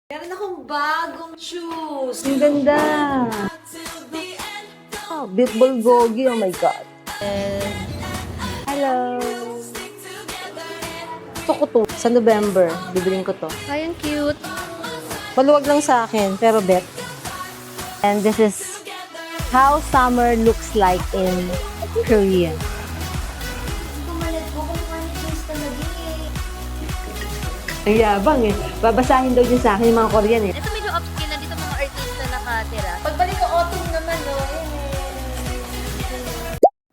Meron akong bagong shoes. Ang ganda. Oh, Beat Bulgogi. Oh my God. And, hello. Gusto ko to. Sa November, bibiling ko to. Ay, ang cute. Maluwag lang sa akin, pero bet. And this is how summer looks like in Korea. Pumalit ko kung ano choice talaga eh. Ang yabang eh. Babasahin daw yun sa akin yung mga Korean eh. Ito medyo upscale na dito mga artist na nakatira. Pagbalik ko autumn naman, no?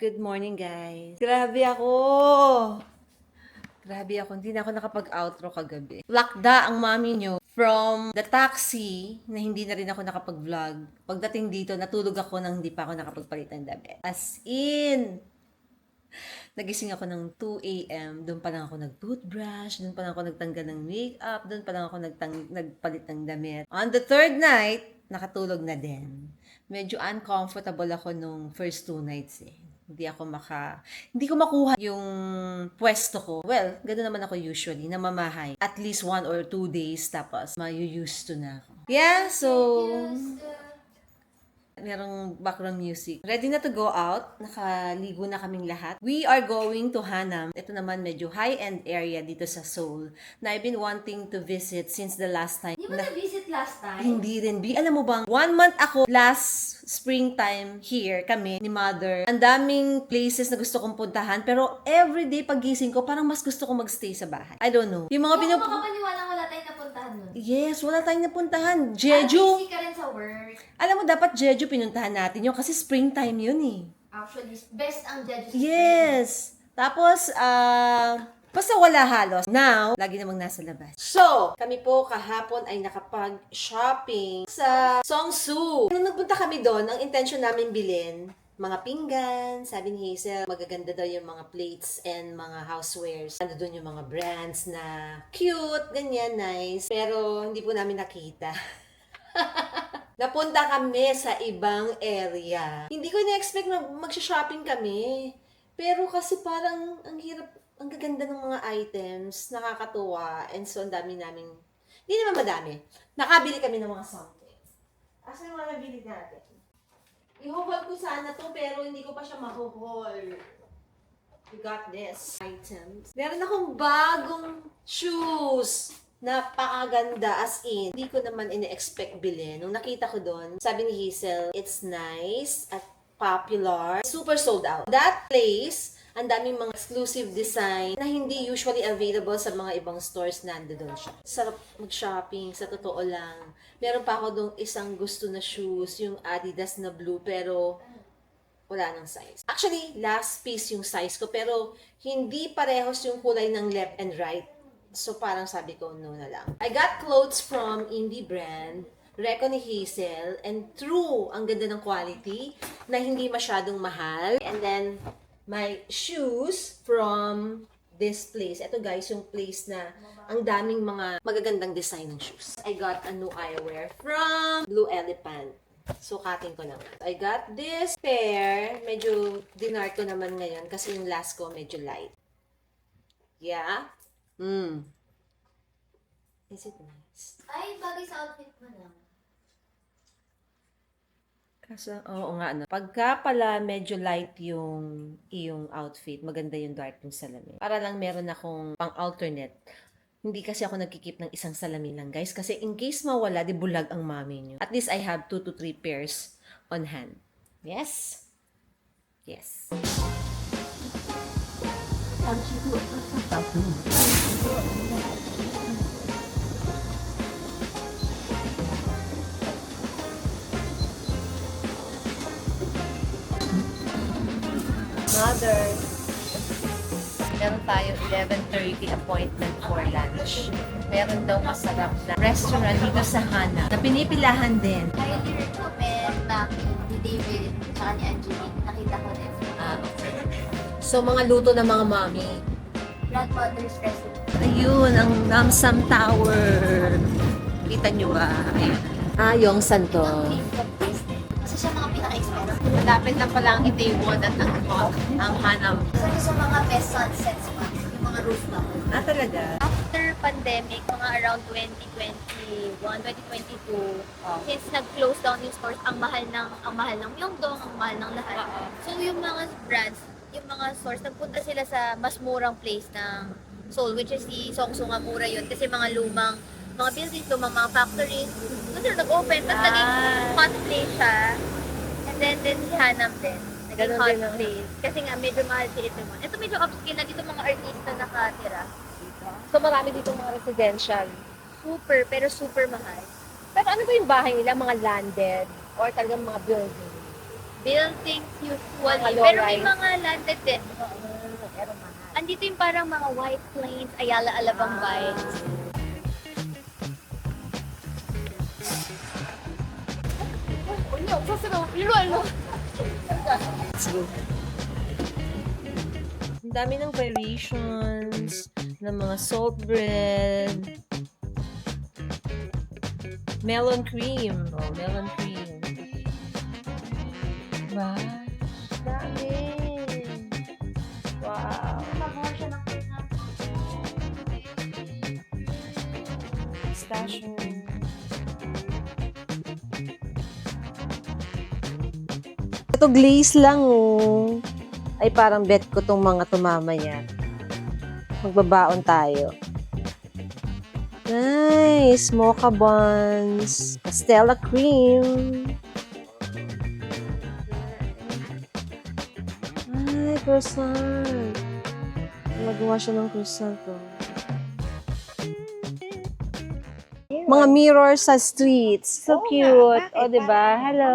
Good morning, guys. Grabe ako. Hindi na ako nakapag-outro kagabi. Lakda ang mami nyo from the taxi na hindi na rin ako nakapag-vlog. Pagdating dito, natulog ako nang hindi pa ako nakapagpalit ng damit. As in, nagising ako ng 2 a.m. Doon pa lang ako nag-toothbrush, doon pa lang ako nagtanggal ng makeup, doon pa lang ako nagpalit ng damit. On the third night, nakatulog na din. Medyo uncomfortable ako nung first 2 nights eh. Hindi ko makuha yung pwesto ko. Well, ganoon naman ako usually, namamahay. At least 1 or 2 days, tapos mayu-used to na ako. Yeah, so merong background music. Ready na to go out. Nakaligo na kaming lahat. We are going to Hanam. Ito naman medyo high-end area dito sa Seoul na I've been wanting to visit since the last time. Hindi mo na-visit last time? Hindi rin, B. Alam mo bang, 1 month ako last springtime here, kami, ni mother. Ang daming places na gusto kong puntahan, pero everyday pagising ko, parang mas gusto kong magstay sa bahay. I don't know. Yung mga Kung makapaniwala wala tayong napuntahan nun. Yes, wala tayong napuntahan. Jeju. Busy ka rin sa work. Alam mo, dapat Jeju pinuntahan natin yun kasi springtime yun eh. Actually, best ang Jeju. Yes. Tapos, basta wala halos. Now, lagi namang nasa labas. So, kami po kahapon ay nakapag-shopping sa Seongsu. Nung nagpunta kami doon, ang intention namin bilhin, mga pinggan, sabi ni Hazel, magaganda daw yung mga plates and mga housewares. Ano doon yung mga brands na cute, ganyan, nice. Pero hindi po namin nakita. Napunta kami sa ibang area. Hindi ko na-expect na mag-shopping kami. Pero kasi parang ang hirap, ang gaganda ng mga items, nakakatuwa, and so ang dami naming, hindi naman madami, nakabili kami ng mga something. Asa yung mga nabili natin? I-haul ko sana to, pero hindi ko pa siya ma-haul. We got this items. Meron akong bagong shoes. Napakaganda, as in, hindi ko naman ine-expect bilhin. Nung nakita ko doon, sabi ni Hazel, it's nice at popular. Super sold out. That place, ang daming mga exclusive design na hindi usually available sa mga ibang stores, nandoon siya. Sarap mag-shopping, sa totoo lang. Meron pa ako doon isang gusto na shoes, yung Adidas na blue, pero wala nang size. Actually, last piece yung size ko, pero hindi parehos yung kulay ng left and right. So, parang sabi ko, no na lang. I got clothes from indie brand, Reco ni Hazel, and true, ang ganda ng quality, na hindi masyadong mahal. And then, my shoes from this place. Ito guys, yung place na ang daming mga magagandang design ng shoes. I got a new eyewear from Blue Elephant. Sukatin ko naman. I got this pair. Medyo dinart ko naman ngayon kasi yung last ko medyo light. Yeah. Is it nice? Ay, bagay sa outfit mo na. Kaso, oo nga, no. Pagka pala medyo light yung iyong outfit, maganda yung dark yung salamin. Para lang meron akong pang-alternate. Hindi kasi ako nagkikip ng isang salamin lang, guys. Kasi in case mawala, di bulag ang mami nyo. At least I have 2 to 3 pairs on hand. Yes? Yes. Mother, meron tayo 11:30 appointment for lunch. Meron daw masarap na restaurant dito sa Hana na pinipilahan din. Highly recommend namin ni David at ni Angelique. Nakita ko din. So, mga luto ng mga mami. Grandmother's recipe. Ayun, ang Namsam Tower. Kita nyo ba? Ayan. Yongsan to. Kasi siya mga pinaka-expensive. Malapit na pala ang Itaewon at ang Hanam. Isa sa mga best sunset spots, yung mga rooftop. Talaga? After pandemic, mga around 2021, 2022, Oh. since nag-close down yung stores, ang mahal ng Myeongdong, ang mahal ng lahat. So yung mga brands, yung mga stores, nagpunta sila sa mas murang place ng Seoul, which is si Seongsu-nga, mura yun. Kasi mga lumang mga buildings, lumang mga factories. So sila nag-open, tapos naging hot place siya. And then si Hanam din. Naging Ganun hot din, no? place. Kasi nga, medyo mahal si Itaewon. Ito medyo upscale na dito mga artista nakatira. So marami dito mga residential. Super, pero super mahal. Pero ano ba yung bahay nila? Mga landed? Or talagang mga building? Buildings usually. Mga Pero may low-rise. mga landed din. Pero mahal. Andito yung parang mga White Plains, Ayala, Alabang vibes. Sige. Ang dami ng variations ng mga salt bread. Melon cream. Oh, melon cream. Diba? Dami. Wow. Pistachio. Ito glaze lang oh. Ay parang bet ko tong mga tumamaya. Magbabaon tayo. Nice! Mocha buns. Stella cream. Ay, croissant. Magawa siya ng croissant oh. Mga mirrors sa streets. So cute. O, diba? Hello.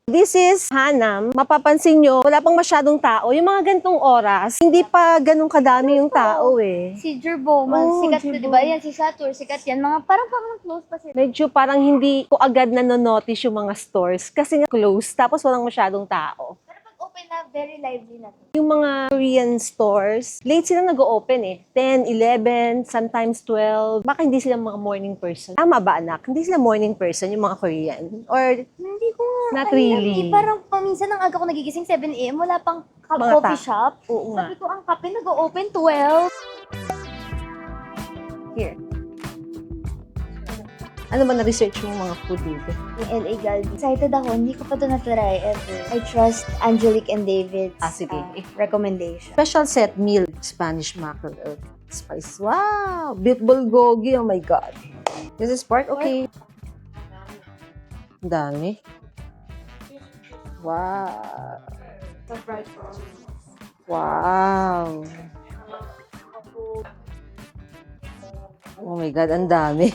This is Hanam. Mapapansin nyo, wala pang masyadong tao. Yung mga gantong oras, hindi pa ganun kadami yung tao eh. Si Jerbo, Oh, sikat to, Jerbo. di ba? Yan, si Satur, sikat yan. Mga parang close pa sila. Medyo parang hindi ko agad nanonotice yung mga stores kasi nga close tapos walang masyadong tao. Pero pag open na, very lively na to. Yung mga Korean stores, late sila nag-open eh. 10, 11, sometimes 12. Baka hindi sila mga morning person. Tama ba anak? Hindi sila morning person yung mga Korean? Or Hindi ko nga. not alam really? eh. Parang paminsan ng aga ko nagigising 7 a.m. Wala pang Mga coffee ta- shop. Oo nga. Sabi ko, ang kape nag-open 12. Here. Ano ba na-research mo mga food dito? Yung LA Galbi. Excited ako. Hindi ko pa ito na-try ever. I trust Angelique and David's Sige. recommendation. Special set meal, Spanish mackerel spice. Wow! Beef bulgogi, oh my God. This is pork? Okay. Ang dami. Wow. Wow. Oh my God, ang dami.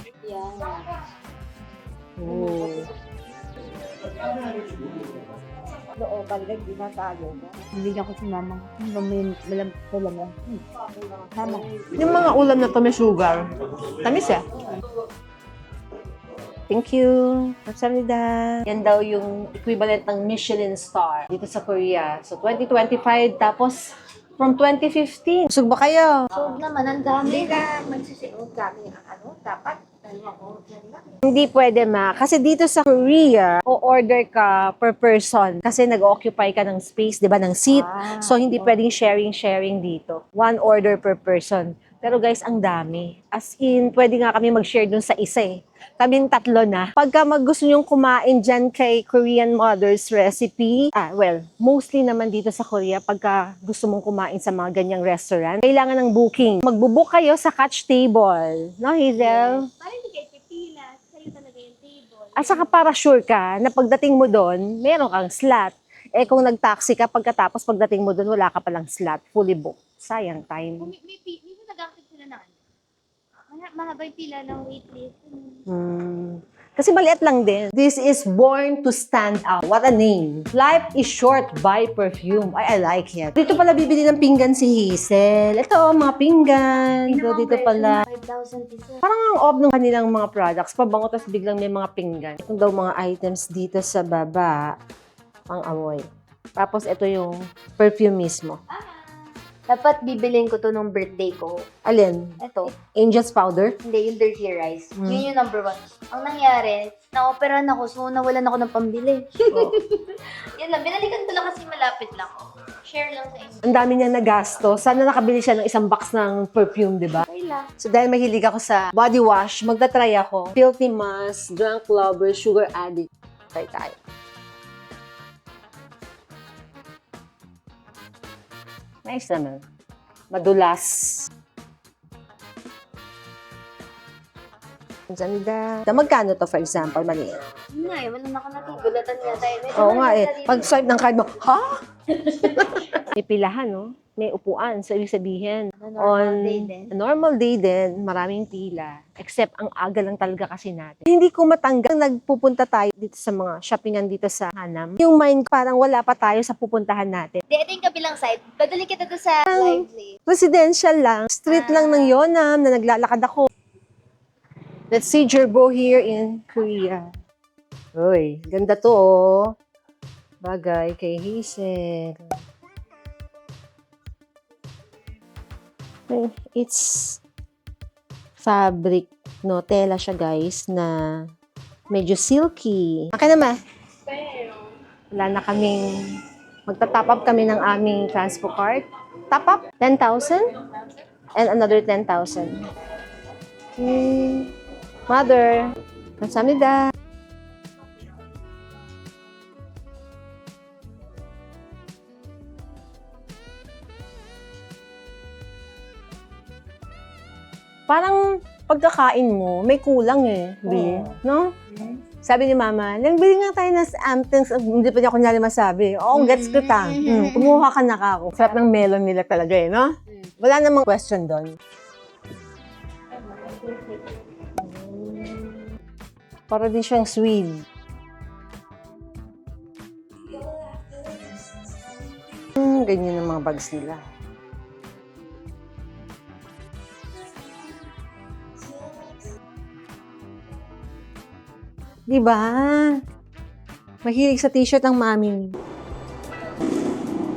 Oh. Bibigyan ko si mama. Malam. Tama. Yung mga ulam na to may sugar. Tamis eh. Thank you. Kamsahamnida. Yan daw yung equivalent ng Michelin star dito sa Korea. So 2025 tapos from 2015. Busog ba kayo? So naman, ang dami. Hindi pwede ma. Kasi dito sa Korea, o-order ka per person. Kasi nag-occupy ka ng space, di ba, ng seat. So, hindi pwedeng sharing dito. One order per person. Pero guys, ang dami. As in, pwede nga kami mag-share dun sa isa eh. Kaming tatlo na. Pagka gusto nyong kumain dyan kay Korean Mother's Recipe, mostly naman dito sa Korea, pagka gusto mong kumain sa mga ganyang restaurant, kailangan ng booking. Magbubook kayo sa catch table. No, Hazel? Parang hindi kayo pipila. Sa'yo talaga yung table. At saka para sure ka na pagdating mo doon, meron kang slot. Eh kung nag-taxi ka, pagkatapos pagdating mo doon, wala ka palang slot. Fully booked. Sayang time. Minsan nag-active sila na ano. Mahaba yung pila ng waitlist. Kasi maliit lang din. This is Born to Stand Out. What a name. Life is Short by Perfume. I like it. Dito pala bibili ng pinggan si Hazel. Ito, mga pinggan. Dito pala. 5,000 pesos. Parang ang off ng kanilang mga products. Pabango, tapos biglang may mga pinggan. Itong daw mga items dito sa baba. Pang amoy. Tapos ito yung perfume mismo. Dapat bibilin ko to nung birthday ko. Alin? Ito. Angel's Powder? Hindi, yung dirty rice. Yun yung number 1. Ang nangyari, na-operahan ako, so nawalan ako ng pambili. Yan lang, binalikan ko lang kasi malapit lang. share lang sa inyo. Ang dami niya nagasto. Sana nakabili siya ng isang box ng perfume, di ba? Okay lang. So dahil mahilig ako sa body wash, magta-try ako. Filthy Mask, Drunk Lover, Sugar Addict. Try tayo. Nice naman. Madulas. Ang ganda. Magkano to, for example, maliit? Hindi nga eh, wala na ka natugulatan niya tayo. Oo nga eh. Pag swipe ng card mo, ha? May pilahan, no? May upuan. So, ibig sabihin, Normal day din. a normal day din, maraming pila. Except, ang aga lang talaga kasi natin. Hindi ko matanggal. Nagpupunta tayo dito sa mga shoppingan dito sa Hanam. Yung mind, parang wala pa tayo sa pupuntahan natin. Di, ito yung kabilang side. Padali kita to sa lively. Residential lang. Street lang ng Yonam na naglalakad ako. Let's see Jerbo here in Korea. Uy, ganda to oh. Bagay kay Hazel. It's fabric, no? Tela siya guys na medyo silky. Akin naman. Wala na kaming, magta-top up kami ng aming transpo card. Top up? 10,000? And another 10,000. Okay. Mother, 감사합니다. Parang pagkakain mo, may kulang eh. Di? No? Sabi ni Mama, nagbili nga tayo ng amtings. Hindi pa niya kunyari masabi. Oo, gets ko ta. Kumuha ka na ka ako. Sarap ng melon nila talaga eh, no? Wala namang question doon. Para din siyang sweet. Ganyan ang mga bags nila. Diba? Mahilig sa t-shirt ang mami.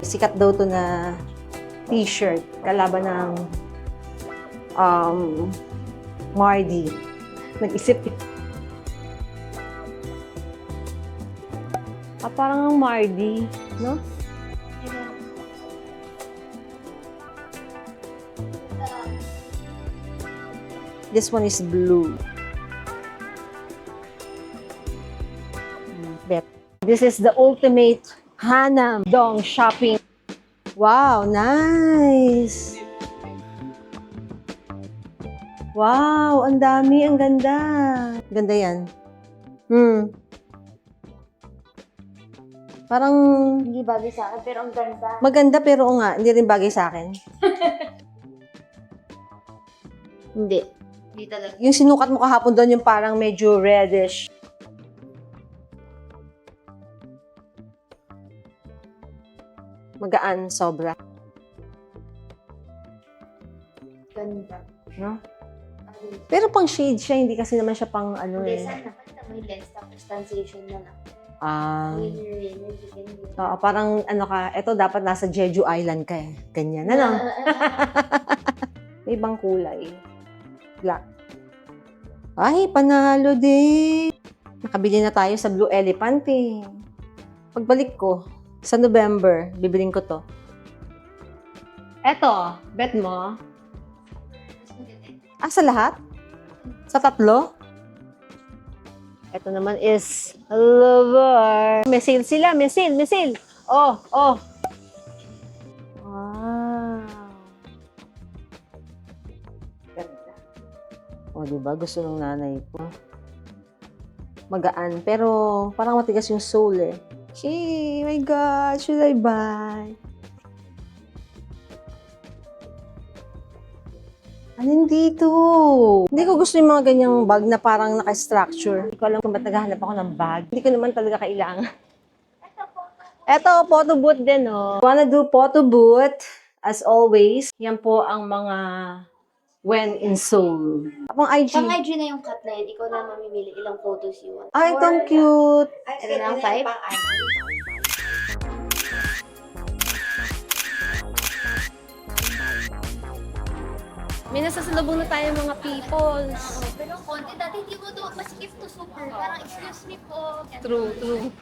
Sikat daw to na t-shirt. Kalaban ng Mardi. Nag-isip eh. Parang ang Mardi, no? This one is blue. Bet. This is the ultimate Hanam Dong shopping. Wow, nice! Wow, ang dami, ang ganda. Ganda yan. Parang Hindi bagay sa akin, pero ang ganda. maganda pero oo nga, hindi rin bagay sa akin. Hindi. Hindi talaga. Yung sinukat mo kahapon doon, yung parang medyo reddish. Magaan, sobra. Ganda. No? Pero pang shade siya, hindi kasi naman siya pang ano Hindi, eh. sana may lens tapos translation na lang. Ah. Winner, Oo, parang ano ka, eto dapat nasa Jeju Island ka eh. Ganyan, ano? May ibang kulay. Black. Ay, panalo din. Nakabili na tayo sa Blue Elephant eh. Pagbalik ko, sa November, bibiling ko to. Eto, bet mo? Sa lahat? Sa tatlo? Ito naman is lover. May sale sila, may sale, may sale. Oh, oh. Wow. Ganda. O, diba? Gusto ng nanay ko. Magaan, pero parang matigas yung sole eh. Gee, my God, should I buy? Alin dito? Hindi ko gusto yung mga ganyang bag na parang naka-structure. Hindi ko alam kung ba't naghahanap ako ng bag. Hindi ko naman talaga kailangan. Eto, photo booth din, oh. Wanna do photo booth, as always. Yan po ang mga when in Seoul. Pang IG. Pang IG na yung cut na yun. Ikaw na mamimili ilang photos you want. Ay, itong cute. Ito na ang 5. May nasasalubong na tayo mga peoples. Pero konti, dati hindi mo to maskip to super. Parang excuse me po. True, true.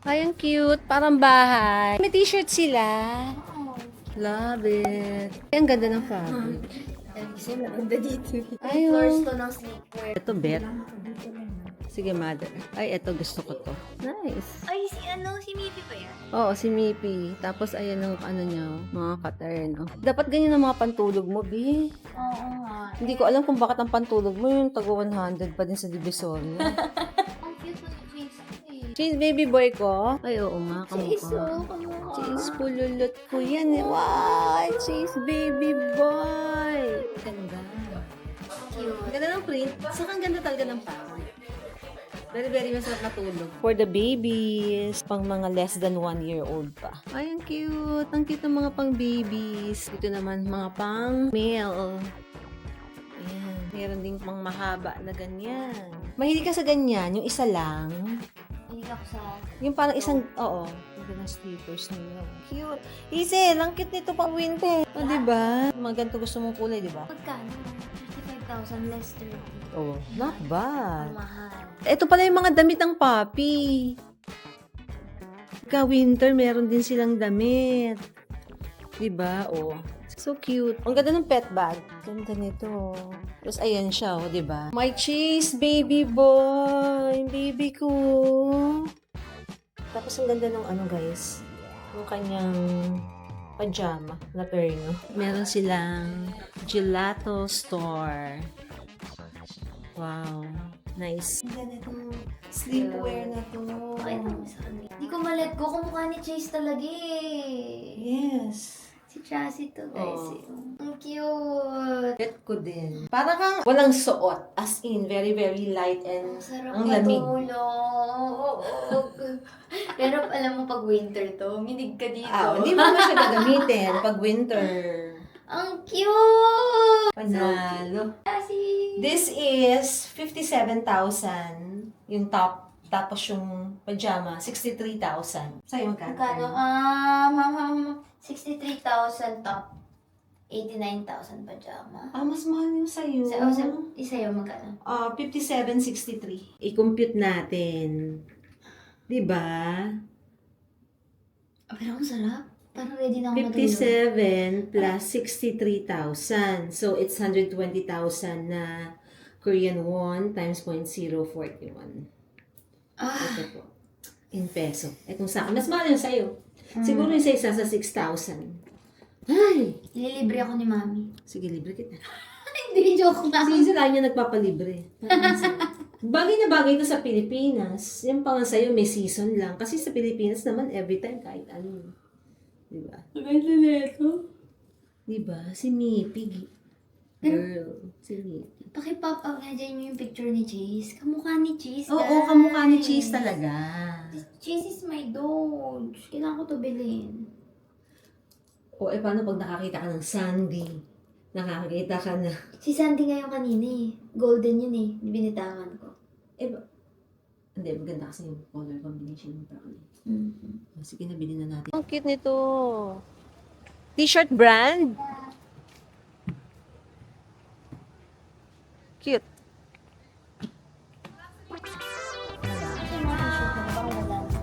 Ay, ang cute. Parang bahay. May t-shirt sila. Love it. Ay, ang ganda ng fabric. Kasi maganda dito. Ay, Floors oh. to ng sleepwear. Ito, Bet. Sige, mother. Ay, ito. Gusto ko to. Nice. Ay, si Mipi ba yan? Oo, si Mipi. Tapos, ayan ang ano niya, mga pattern. Oh. Dapat ganyan ang mga pantulog mo, Bi. Oo nga. Hindi ko alam kung bakit ang pantulog mo yung tago 100 pa din sa Divisoria. Ang cute ng Chase eh. Cheese baby boy ko? Ay, oo nga, Chase, kamukha. kamukha. Cheese pululot ko yan. Wow! Cheese baby boy! Ganda. Cute. Ganda ng print. Saka ang ganda talaga ng fabric. Very, very masarap matulog. For the babies, pang mga less than 1 year old pa. Ay, ang cute. Ang cute ng mga pang babies. Ito naman, mga pang male. Ayan. Meron ding pang mahaba na ganyan. Mahilig ka sa ganyan, yung isa lang. Hindi ako sa... Yung parang isang, oo. Ang ganda ng slippers niya. Cute. Hazel, ang cute nito pang winter. O, diba? Mga ganito gusto mong kulay, diba? Magkano? 55,000 less 30. Oh, not bad. Ang mahal. Ito pala yung mga damit ng papi. Ka-winter, meron din silang damit. Diba? Oh. So cute. Ang ganda ng pet bag. Ganda nito. Tapos ayan siya, oh, diba? My cheese, baby boy. Baby ko. Tapos ang ganda ng ano, guys. Yung kanyang pajama na perno. Meron silang gelato store. Wow. Nice. Ang ganda itong sleepwear na to. Pakita mo sa kanya. Hindi ko ma-let go. Kumukha ni Chase talaga eh. Yes. Si Chassis to, guys. Oh. Ang cute. Bet ko din. Para kang walang suot. As in, very, very light and Ang sarap ang lamig. matulog. Pero alam mo, pag winter to, minig ka dito. Hindi mo naman siya gagamitin pag winter. Ang cute! Panalo. Chassis! This is 57,000 yung top. Tapos yung pajama, 63,000. Sa'yo magkano? Magkano? 63,000 top. 89,000 pajama. Mas mahal yung sa'yo. Isa yung magkano? 5763. I-compute natin. Diba? Pero ang sarap. Parang ready na ako matulog. 57 plus 63,000. So, it's 120,000 na Korean won times 0.041. Ito po. In peso. Kung sa akin, mas mahal yung sa'yo. Siguro yung sa isa sa 6,000. Ay! Ililibre ako ni Mami. Sige, libre kita. Hindi, joke lang. Kasi sila niya nagpapalibre. Bagay na bagay ito sa Pilipinas. Yung pang sa'yo, may season lang. Kasi sa Pilipinas naman, every time, kahit ano. Diba? Maganda na ito. Diba? Si Mipi. Girl. Si Mipi. Paki-pop up nga dyan yung picture ni Chase. Kamukha ni Chase, Oo, guys. kamukha ni Cheese talaga. Chase is my dog. Kailangan ko to bilhin. O, paano pag nakakita ka ng Sandy? Nakakita ka na... Si Sandy ngayon kanina eh. Golden yun eh. Binitawan ko. Hindi, maganda kasi yung color combination ng brown. Mm-hmm. Sige, nabili na natin. Ang cute nito. T-shirt brand? Cute.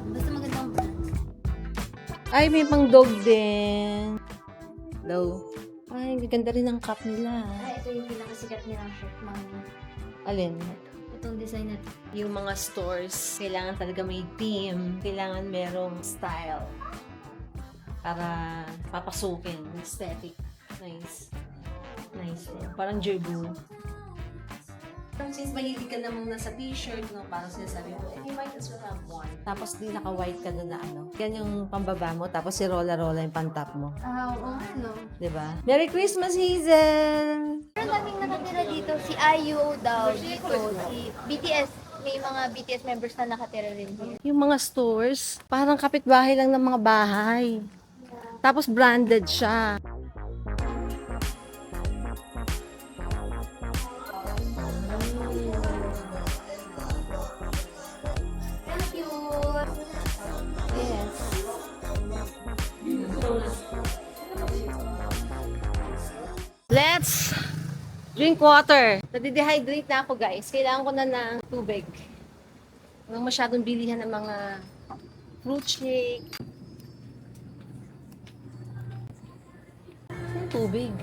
Basta magandang brand. Ay, may pang dog din. Hello. Ay, ganda rin ang cup nila. Ito yung pinakasikat nilang shirt, Mami. Alin? Itong design na Yung mga stores, kailangan talaga may theme. Kailangan merong style. Para papasukin. Aesthetic. Nice. Nice. Parang jerbu. Since mahilig ka namang nasa t-shirt, no, parang sinasabi mo, you might as well have one. Tapos di naka-white ka doon na ano. Yan yung pambaba mo, tapos si rola-rola yung pantap mo. ano. Diba? Merry Christmas, Hazel! Pero daming nakatira dito. Si IU daw dito. Si BTS. May mga BTS members na nakatira rin here. Yung mga stores, parang kapitbahay lang ng mga bahay. Tapos branded siya. Yes. Let's drink water. Nadidehydrate na ako, guys. Kailangan ko na ng tubig. Walang masyadong bilihan ng mga Fruit shake. Yung tubig.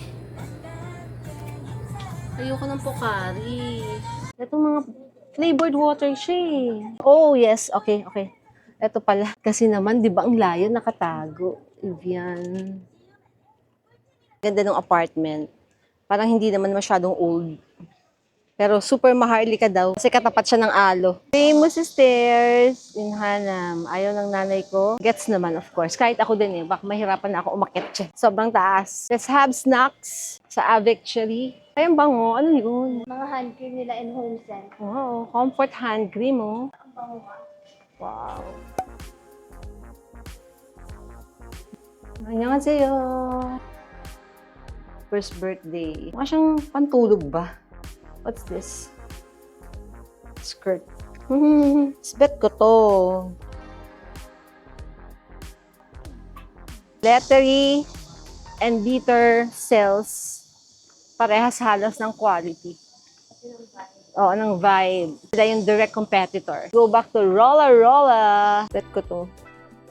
Ayoko ng Pocari. Ito mga flavored water siya eh. Oh, yes. Okay, okay. Ito pala. Kasi naman, di ba ang layo nakatago? Evian. Ganda ng apartment. Parang hindi naman masyadong old. Pero super maharlika daw. Kasi katapat siya ng alo. Famous stairs in Hanam. Ayaw ng nanay ko. Gets naman, of course. Kahit ako din eh. Baka mahirapan na ako umakyat siya. Sobrang taas. Let's have snacks sa Avictory. Ay, ang bango. Ano yun? Mga hand cream nila in home scent. Wow, comfort hand cream, oh. Ang bango. Wow. Annyeonghaseyo. First birthday. Mukha siyang pantulog ba? What's this? Skirt. Sbet ko to. Lettery and Bitter cells. Parehas halos ng quality. Oo, ng vibe. Sila yung direct competitor. Go back to Rolla Rolla. Bet ko to.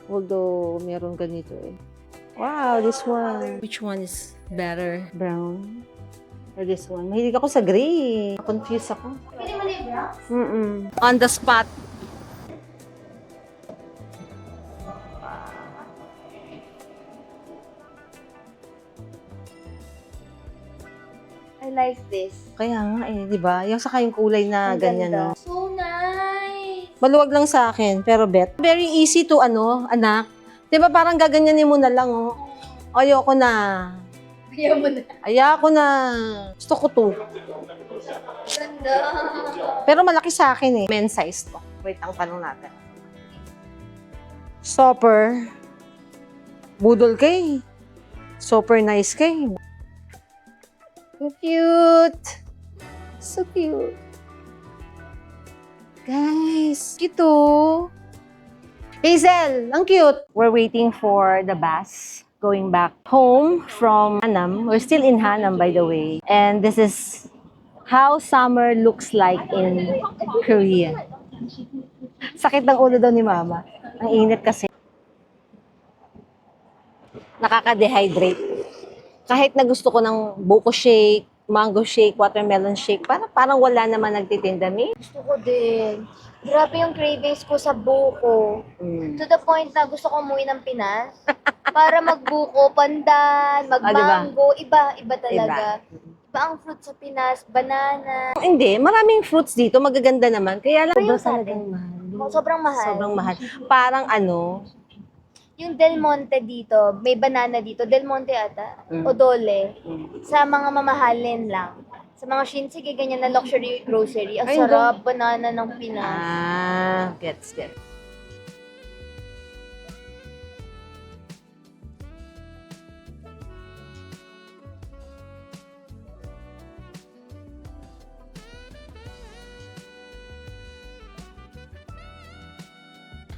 Although, meron ganito eh. Wow, this one. Which one is better? Brown? Or this one? Mahilig ako sa gray. Confused ako. Pili mo na yung brown? On the spot. I like this. Kaya nga eh, di ba? Yung saka yung kulay na Ang ganyan, ganda. no? So nice! Maluwag lang sa akin, pero bet. Very easy to, anak. Di ba parang gaganyanin mo na lang, oh. Ayoko na. Ayaw mo na. Ayoko na. Gusto ko to. Ganda. Pero malaki sa akin eh. Men's size to. Wait, ang tanong natin. Super. Budol kay. Super nice kay. So cute. So cute. Guys, cute oh. Hazel, ang cute. We're waiting for the bus going back home from Hanam. We're still in Hanam, by the way. And this is how summer looks like in Korea. Sakit ng ulo daw ni Mama. Ang init kasi. Nakaka-dehydrate. Kahit na gusto ko ng buko shake, mango shake, watermelon shake, parang wala naman nagtitinda. Gusto ko din. Grabe yung cravings ko sa buko. To the point na gusto ko umuwi ng Pinas. Para magbuko, pandan, magmango. Iba talaga. Iba ang fruit sa Pinas, banana. Hindi, maraming fruits dito, magaganda naman. Kaya lang, Pero yung sa talagang atin, mahal. sobrang mahal. Sobrang mahal. Parang Yung Del Monte dito, may banana dito. Del Monte ata. O Dole. Sa mga mamahalin lang. Sa mga Shinsige, ganyan na luxury grocery. Ang Ay, sarap, banana ng Pinas. Gets.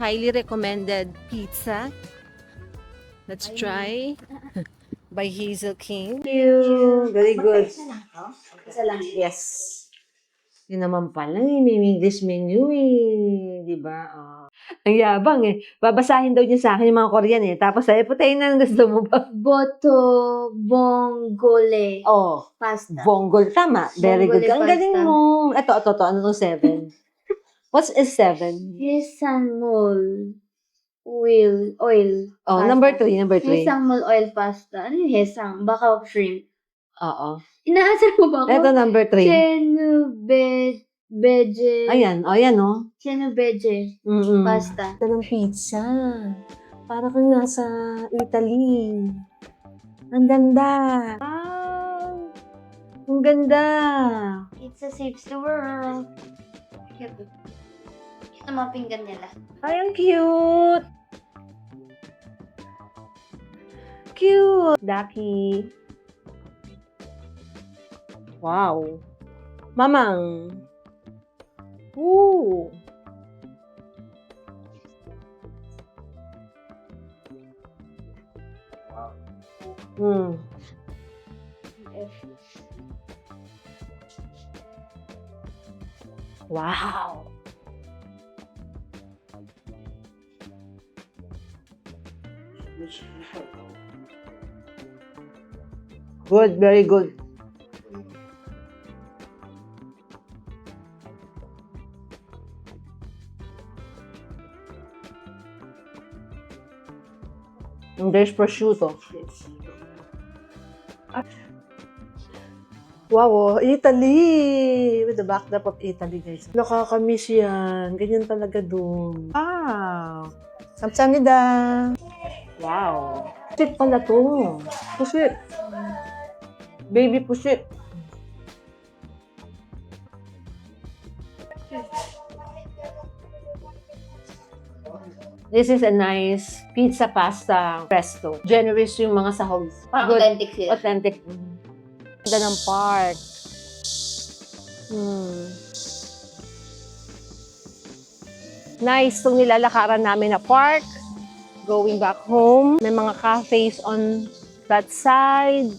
Highly recommended pizza. Let's try. By Hazel King. Thank you. Very good. Isa lang. Yes. Yun naman pala, may English menu eh. Di ba? Oh. Ang yabang eh. Babasahin daw niya sa akin yung mga Korean eh. Tapos ay, putayin na gusto mo ba? Boto Bongole Oh, pasta. Bonggol. Tama. Very good. Bonggol Ang galing pasta. mo. Ito. Ano tong 7? What is 7? Hesamol oil. Oh, Pasta. number 3. Hesamol oil pasta. Ano yung hesang? Baka shrimp. Oo. Inaasar mo ba ako? Ito number 3. Beje. Ayan. O, yan oh. Beje. Pasta. Ito ng pizza. Para kang nasa Italy. Ang ganda. Wow. Ang ganda. Pizza saves the world. Cute. Cute ang mga pinggan nila. Ay, ang cute. Cute. Ducky. Wow. Mamang. Ooh. Wow. Good, very good. And there's prosciutto. Wow, Italy! With the backdrop of Italy, guys. Nakakamiss yan. Ganyan talaga doon. Wow! Samsamnida! Wow! Pusit pala to. Pusit. Baby pusit. This is a nice pizza pasta resto. Generous yung mga sahog. Parang Good. authentic sila. Authentic. Ganda ng park. Nice itong nilalakaran namin na park. Going back home. May mga cafes on that side.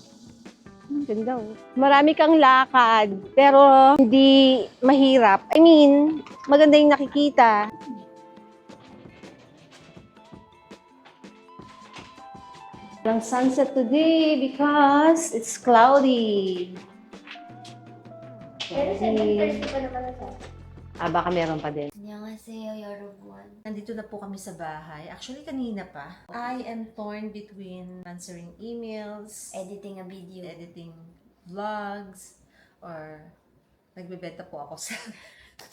Ganda oh. Marami kang lakad, pero hindi mahirap. I mean, maganda yung nakikita. Walang sunset today because it's cloudy. Pero 7:30 pa naman na sa. Baka meron pa din. 안녕하세요, 여러분. Nandito na po kami sa bahay. Actually, kanina pa. I am torn between answering emails, Editing a video. editing vlogs, or nagbebenta po ako sa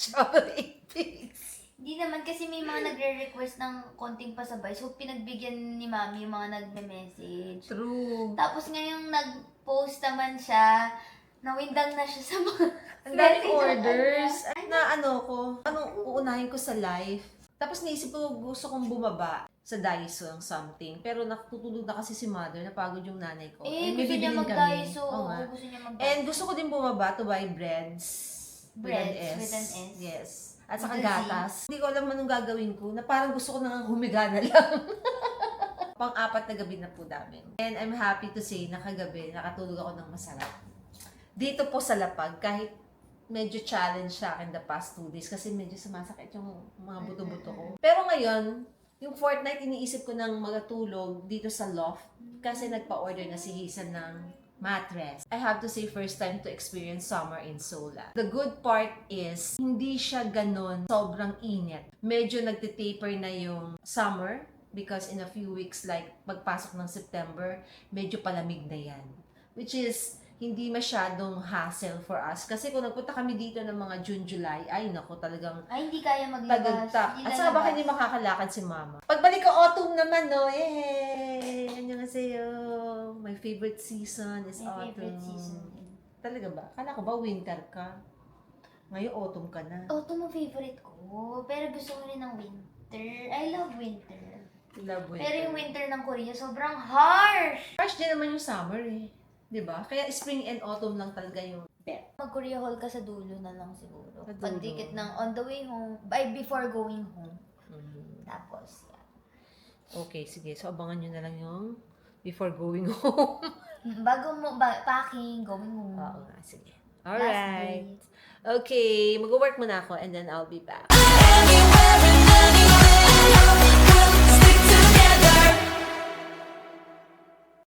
travel pics. Hindi naman kasi may mga nagre-request ng konting pasabay. So, pinagbigyan ni Mami yung mga nagme-message. True. Tapos ngayong nag-post naman siya, nawindang na siya sa mga Ang daming orders. Na ano ko, anong uunahin ko sa live. Tapos naisip ko gusto kong bumaba sa Daiso ng something. Pero natutulog na kasi si mother, napagod yung nanay ko. Eh, And may gusto niya bibilin kami. mag-Daiso. Oo nga. Gusto niya mag-Daiso. And gusto ko din bumaba to buy breads. Breads with an S. Yes. At saka With a Z. gatas. Hindi ko alam anong gagawin ko, na parang gusto ko nang humiga na lang. Pang-apat na gabi na po namin. And I'm happy to say na kagabi, nakatulog ako ng masarap. Dito po sa Lapag, kahit medyo challenge sa akin the past 2 days kasi medyo sumasakit yung mga buto-buto ko. Pero ngayon, yung fortnight iniisip ko ng magatulog dito sa loft kasi nagpa-order na si Hazel ng mattress. I have to say, first time to experience summer in Seoul. The good part is, hindi siya ganon sobrang init. Medyo nagtitaper na yung summer because in a few weeks, like pagpasok ng September, medyo palamig na yan. Which is, hindi masyadong hassle for us. Kasi kung nagpunta kami dito ng mga June, July, ay nako, talagang Ay, hindi kaya maglabas. tagagtak. Hindi At saka baka hindi makakalakad si mama. Pagbalik ko autumn naman, no? Yay! Annyeonghaseyo! My favorite season is My autumn. favorite season. Talaga ba? Kala ko ba winter ka? Ngayon autumn ka na. Autumn ang favorite ko. Pero gusto ko rin ng winter. I love winter. Love winter. Pero yung winter ng Korea, sobrang harsh! Harsh din naman yung summer eh. 'Di ba? Kaya spring and autumn lang talaga yung bet. Mag-Korea Hall ka sa dulo na lang siguro. Sa dulo. Pagdikit ng on the way home, before going home. Tapos, yeah. Okay, sige. So, abangan nyo na lang yung before going home. Bago mo, packing, going home. Oo nga, sige. Last Alright. day. Okay, mag-work muna ako and then I'll be back. Anywhere in